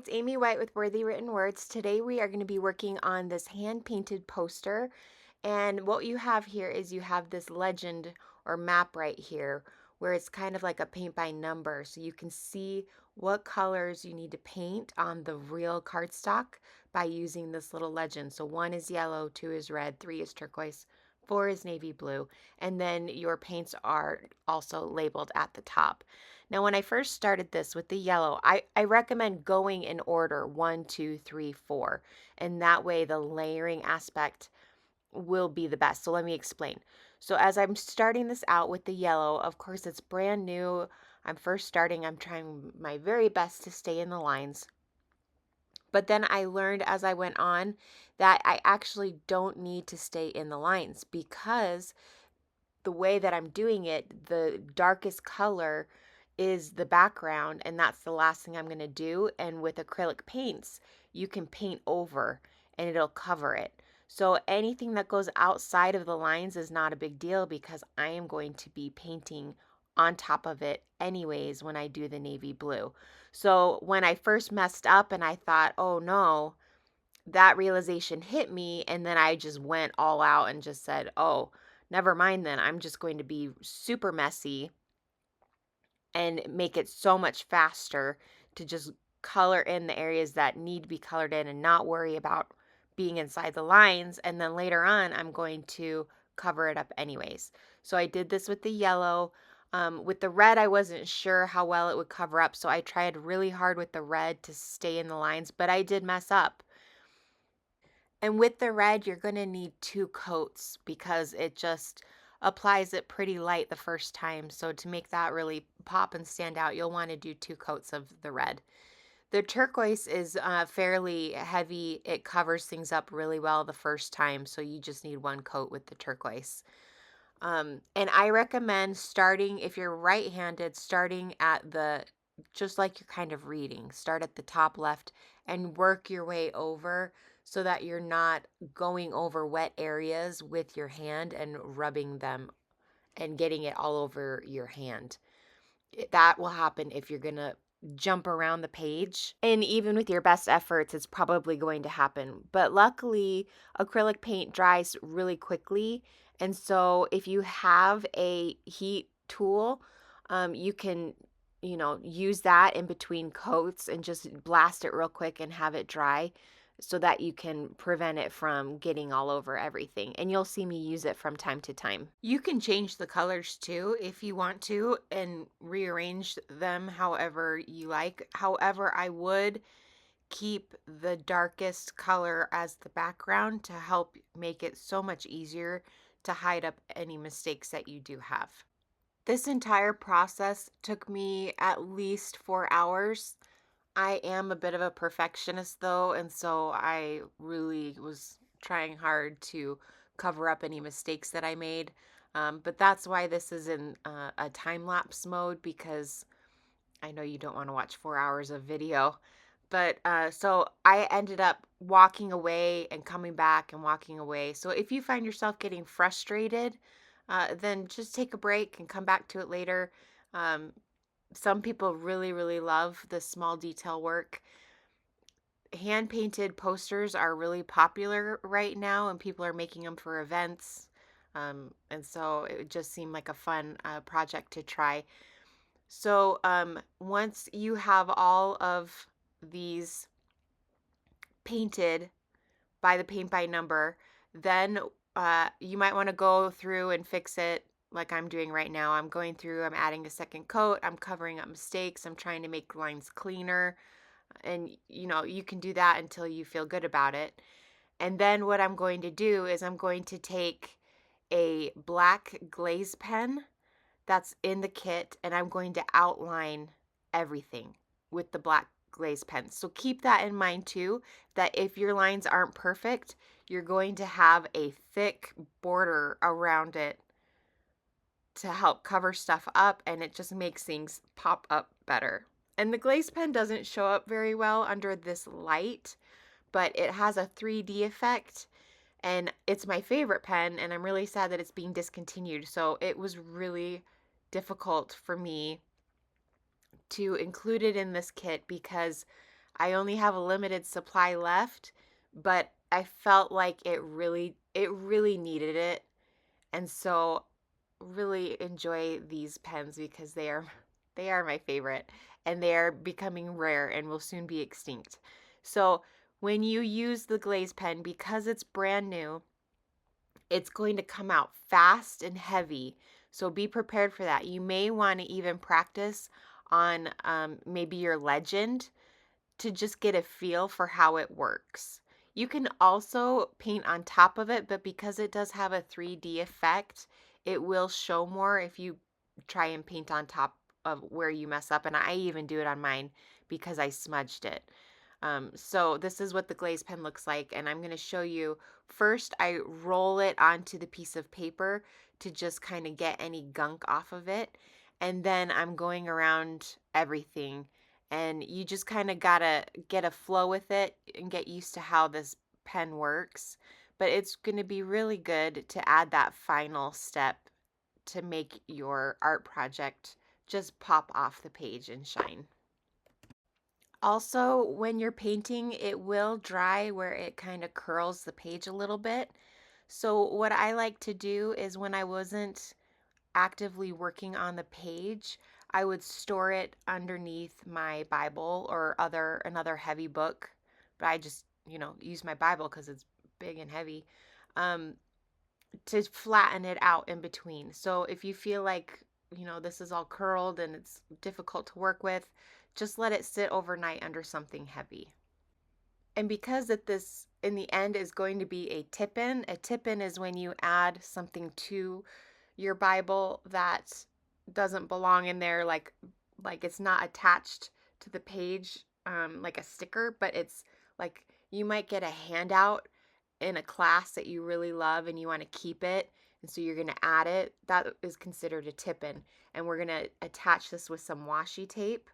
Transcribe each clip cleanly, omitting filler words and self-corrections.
it's Amy White with Worthy Written Words. Today we are going to be working on this hand-painted poster. And what you have here is you have this legend or map right here where it's kind of like a paint by number. So you can see what colors you need to paint on the real cardstock by using this little legend. So 1 is yellow, 2 is red, 3 is turquoise, 4 is navy blue. And then your paints are also labeled at the top. Now, when I first started this with the yellow, I recommend going in order 1, 2, 3, 4. And that way the layering aspect will be the best. So let me explain. So as I'm starting this out with the yellow, of course it's brand new. I'm first starting. I'm trying my very best to stay in the lines. But then I learned as I went on that I actually don't need to stay in the lines because the way that I'm doing it, the darkest color is the background, and that's the last thing I'm going to do. And with acrylic paints, you can paint over and it'll cover it. So anything that goes outside of the lines is not a big deal because I am going to be painting on top of it anyways when I do the navy blue. So when I first messed up and I thought, oh no, that realization hit me, and then I just went all out and just said, oh, never mind then. I'm just going to be super messy and make it so much faster to just color in the areas that need to be colored in and not worry about being inside the lines. And then later on, I'm going to cover it up anyways. So I did this with the yellow. With the red, I wasn't sure how well it would cover up. So I tried really hard with the red to stay in the lines, but I did mess up. And with the red, you're going to need 2 coats because it just applies it pretty light the first time. So to make that really pop and stand out, you'll want to do 2 coats of the red. The turquoise is fairly heavy. It covers things up really well the first time. So you just need 1 coat with the turquoise. And I recommend starting, if you're right-handed, starting at just like you're kind of reading, start at the top left and work your way over so that you're not going over wet areas with your hand and rubbing them and getting it all over your hand. That will happen if you're going to jump around the page. And even with your best efforts, it's probably going to happen. But luckily, acrylic paint dries really quickly. And so if you have a heat tool, you can, use that in between coats and just blast it real quick and have it dry so that you can prevent it from getting all over everything. And you'll see me use it from time to time. You can change the colors too if you want to and rearrange them however you like. However, I would keep the darkest color as the background to help make it so much easier to hide up any mistakes that you do have. This entire process took me at least 4 hours. I am a bit of a perfectionist though, and so I really was trying hard to cover up any mistakes that I made. But that's why this is in a time-lapse mode, because I know you don't want to watch 4 hours of video. But so I ended up walking away and coming back and walking away. So if you find yourself getting frustrated, then just take a break and come back to it later. Some people really, really love the small detail work. Hand painted posters are really popular right now, and people are making them for events. And so it just seemed like a fun project to try. So once you have all of these painted by the paint by number, then you might want to go through and fix it like I'm doing right now. I'm going through, I'm adding a second coat, I'm covering up mistakes, I'm trying to make lines cleaner. And you can do that until you feel good about it. And then what I'm going to do is I'm going to take a black glaze pen that's in the kit, and I'm going to outline everything with the black glaze pen. So keep that in mind too, that if your lines aren't perfect, you're going to have a thick border around it to help cover stuff up, and it just makes things pop up better. And the glaze pen doesn't show up very well under this light, but it has a 3D effect, and it's my favorite pen, and I'm really sad that it's being discontinued. So it was really difficult for me to include it in this kit because I only have a limited supply left, but I felt like it really needed it. And so really enjoy these pens because they are my favorite, and they are becoming rare and will soon be extinct. So when you use the Glaze pen, because it's brand new, it's going to come out fast and heavy. So be prepared for that. You may want to even practice on maybe your legend to just get a feel for how it works. You can also paint on top of it, but because it does have a 3D effect, it will show more if you try and paint on top of where you mess up. And I even do it on mine because I smudged it. So this is what the glaze pen looks like, and I'm going to show you. First, I roll it onto the piece of paper to just kind of get any gunk off of it, and then I'm going around everything, and you just kind of gotta get a flow with it and get used to how this pen works. But it's going to be really good to add that final step to make your art project just pop off the page and shine. Also, when you're painting, it will dry where it kind of curls the page a little bit. So what I like to do is when I wasn't actively working on the page, I would store it underneath my Bible or another heavy book. But I just, use my Bible because it's big and heavy. Um, to flatten it out in between. So if you feel like, this is all curled and it's difficult to work with, just let it sit overnight under something heavy. And because that this in the end is going to be a tip in is when you add something to your Bible that doesn't belong in there, like it's not attached to the page, like a sticker, but it's like you might get a handout in a class that you really love and you want to keep it, and so you're going to add it. That is considered a tip in, and we're going to attach this with some washi tape.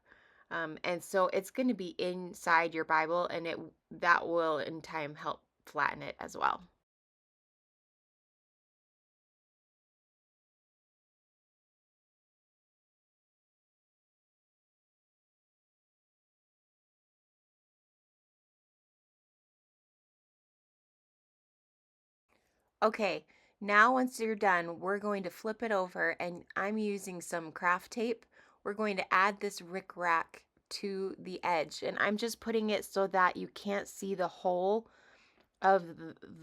And so it's going to be inside your Bible, and that will in time help flatten it as well. Okay, now once you're done, we're going to flip it over, and I'm using some craft tape. We're going to add this rickrack to the edge, and I'm just putting it so that you can't see the hole of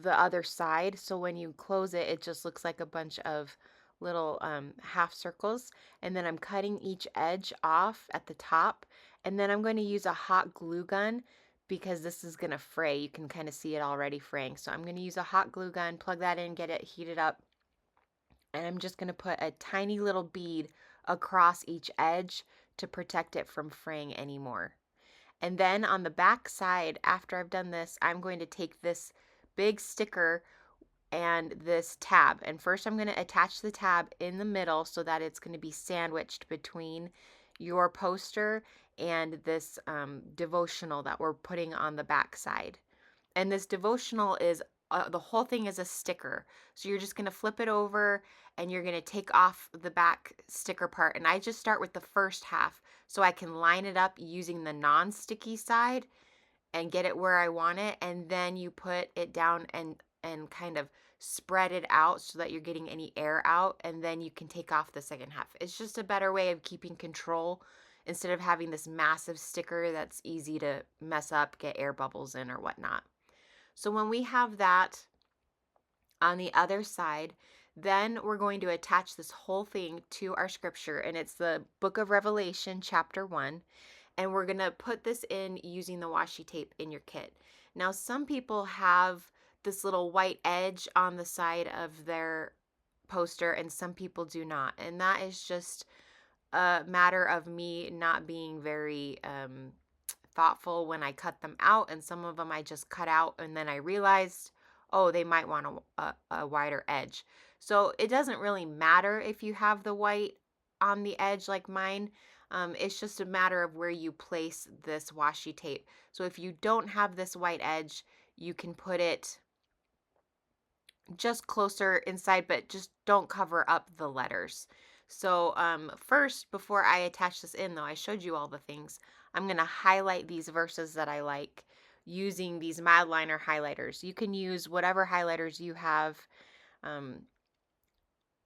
the other side. So when you close it, it just looks like a bunch of little half circles. And then I'm cutting each edge off at the top. And then I'm going to use a hot glue gun because this is going to fray. You can kind of see it already fraying. So I'm going to use a hot glue gun, plug that in, get it heated up. And I'm just going to put a tiny little bead across each edge to protect it from fraying anymore. And then on the back side, after I've done this, I'm going to take this big sticker and this tab. And first I'm going to attach the tab in the middle so that it's going to be sandwiched between your poster and this devotional that we're putting on the back side. And this devotional is the whole thing is a sticker. So you're just going to flip it over and you're going to take off the back sticker part. And I just start with the first half so I can line it up using the non-sticky side and get it where I want it. And then you put it down and kind of spread it out so that you're getting any air out. And then you can take off the second half. It's just a better way of keeping control instead of having this massive sticker that's easy to mess up, get air bubbles in or whatnot. So when we have that on the other side, then we're going to attach this whole thing to our scripture, and it's the book of Revelation, chapter 1. And we're going to put this in using the washi tape in your kit. Now, some people have this little white edge on the side of their poster, and some people do not. And that is just a matter of me not being very thoughtful when I cut them out, and some of them I just cut out and then I realized, oh, they might want a wider edge. So it doesn't really matter if you have the white on the edge like mine. It's just a matter of where you place this washi tape. So if you don't have this white edge, you can put it just closer inside, but just don't cover up the letters. So first, before I attach this in, though, I showed you all the things. I'm going to highlight these verses that I like using these Mildliner highlighters. You can use whatever highlighters you have um,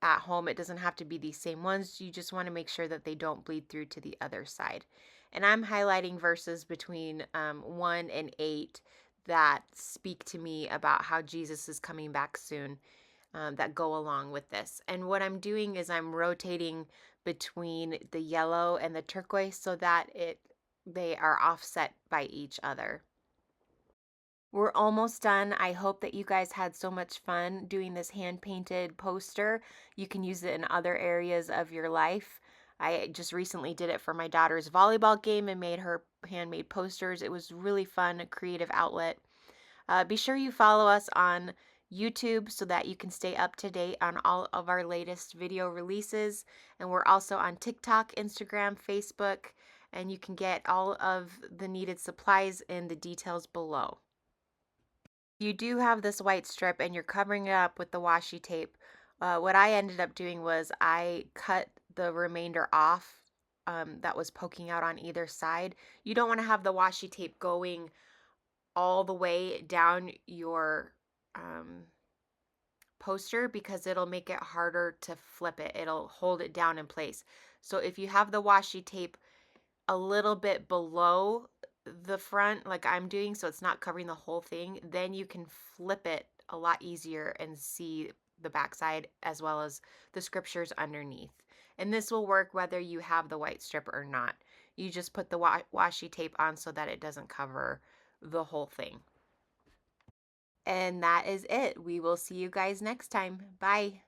at home. It doesn't have to be these same ones. You just want to make sure that they don't bleed through to the other side. And I'm highlighting verses between 1 and 8 that speak to me about how Jesus is coming back soon, that go along with this. And what I'm doing is I'm rotating between the yellow and the turquoise so that they are offset by each other. We're almost done. I hope that you guys had so much fun doing this hand painted poster. You can use it in other areas of your life. I just recently did it for my daughter's volleyball game and made her handmade posters. It was really fun, a creative outlet. Be sure you follow us on YouTube so that you can stay up to date on all of our latest video releases. And we're also on TikTok, Instagram, Facebook, and you can get all of the needed supplies in the details below. You do have this white strip and you're covering it up with the washi tape. What I ended up doing was I cut the remainder off that was poking out on either side. You don't want to have the washi tape going all the way down your poster because it'll make it harder to flip it. It'll hold it down in place. So if you have the washi tape a little bit below the front like I'm doing, so it's not covering the whole thing, then you can flip it a lot easier and see the backside as well as the scriptures underneath. And this will work whether you have the white strip or not. You just put the washi tape on so that it doesn't cover the whole thing. And that is it. We will see you guys next time. Bye.